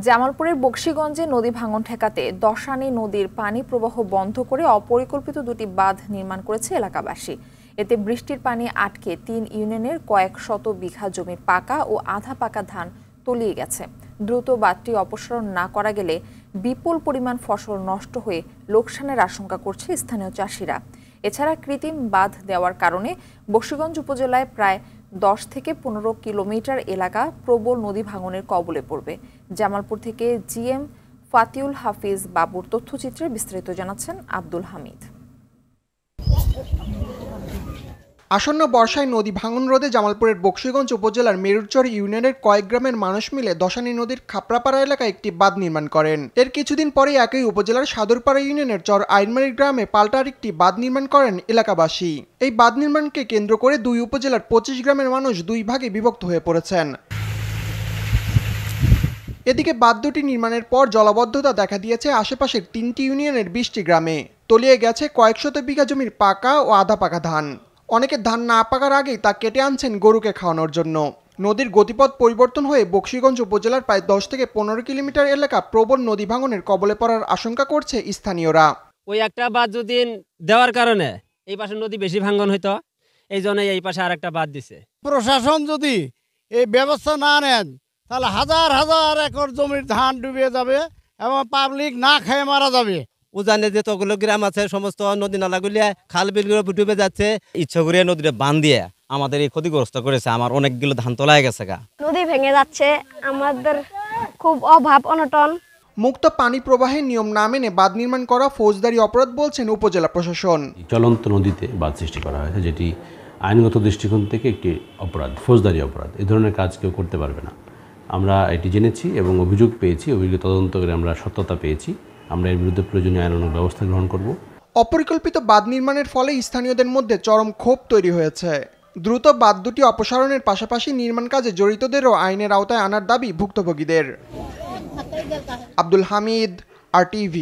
জামালপুরের বকশীগঞ্জে নদী ভাঙন ঠেকাতে দশানী নদীর পানি প্রবাহ বন্ধ করে অপরিকল্পিত দুটি বাঁধ নির্মাণ করেছে এলাকাবাসী। এতে বৃষ্টির পানি আটকে ৩ ইউনিয়নের কয়েক শত বিঘা জমির পাকা ও আধা পাকা ধান তলিয়ে গেছে। দ্রুত বাঁধটি অপসারণ না করা গেলে বিপুল পরিমাণ ফসল নষ্ট হয়ে লোকসানের আশঙ্কা করছে স্থানীয় চাষিরা। এছাড়া কৃত্রিম বাঁধ দেওয়ার কারণে বকশীগঞ্জ উপজেলায় প্রায় 10 থেকে 15 কিলোমিটার এলাকা প্রবল নদী ভাঙনের কবলে পড়বে। জামালপুর থেকে জিএম ফাতিউল হাফিজ বাবুর তথ্যচিত্রে বিস্তারিত জানাচ্ছেন আব্দুল হামিদ। আসন্ন বর্ষায় নদী ভাঙন রোধে জামালপুরের বকশীগঞ্জ উপজেলার মেরুরচর ইউনিয়নের কয়েক গ্রামের মানুষ মিলে দশানী নদীর খাপড়াপাড়া এলাকায় একটি বাঁধ নির্মাণ করেন। এর কিছুদিন পরে একই উপজেলার সাদরপাড়া ইউনিয়নের চর আইনমারি গ্রামে পাল্টা আরেকটি বাঁধ নির্মাণ করেন এলাকাবাসী। এই বাঁধ নির্মাণকে কেন্দ্র করে দুই উপজেলার 25 গ্রামের মানুষ দুই ভাগে বিভক্ত হয়ে পড়েছেন। এদিকে বাঁধ দুটি নির্মাণের পর জলাবদ্ধতা দেখা দিয়েছে আশেপাশের 3টি ইউনিয়নের 20টি গ্রামে। তলিয়ে গেছে কয়েক শত বিঘা জমির পাকা ও আধা পাকা ধান। অনেকে ধান না পাকার আগেই তা কেটে আনছেন গরুকে খাওয়ানোর জন্য। নদীর গতিপথ পরিবর্তন হয়ে বকশীগঞ্জ উপজেলার প্রায় 10 থেকে 15 কিলোমিটার এলাকা প্রবল নদী ভাঙনের কবলে পড়ার আশঙ্কা করছে স্থানীয়রা। ওই একটা বাঁধ যদি দেওয়ার কারণে এই পাশে নদী বেশি ভাঙন হইতো, এই জন্য এই পাশে আর একটা বাঁধ দিছে। প্রশাসন যদি এই ব্যবস্থা না নেন তাহলে হাজার হাজার একর জমির ধান ডুবে যাবে এবং পাবলিক না খেয়ে মারা যাবে। উজানে যে তগুলো গ্রাম আছে সমস্ত নদী নালাগুলিয়া খাল বিলগুলো ডুবে যাচ্ছে। ইচ্ছা করিয়া নদীটা বাঁধ দিয়ে আমাদের এই ক্ষতিগ্রস্ত করেছে। আমার অনেকগুলো ধান তোলায় গেছে গা। নদী ভেঙে যাচ্ছে, আমাদের খুব অভাব অনটন। মুক্ত পানি প্রবাহের নিয়ম না মেনে বাঁধ নির্মাণ করা ফৌজদারি অপরাধ বলছেন উপজেলা প্রশাসন। চলন্ত নদীতে বাঁধ সৃষ্টি করা হয়েছে, যেটি আইনগত দৃষ্টিকোণ থেকে একটি অপরাধ, ফৌজদারি অপরাধ। এই ধরনের কাজ কেউ করতে পারবে না। আমরা এটি জেনেছি এবং অভিযোগ পেয়েছি, অভিযোগ তদন্ত করে আমরা সত্যতা পেয়েছি। আমরা এর বিরুদ্ধে প্রয়োজনীয় আইনানুগ ব্যবস্থা গ্রহণ করব। অপরিকল্পিত বাঁধ নির্মাণের ফলে স্থানীয়দের মধ্যে চরম ক্ষোভ তৈরি হয়েছে। দ্রুত বাঁধ দুটি অপসারণের পাশাপাশি নির্মাণ কাজে জড়িতদেরও আইনের আওতায় আনার দাবি ভুক্তভোগীদের। আব্দুল হামিদ, RTV।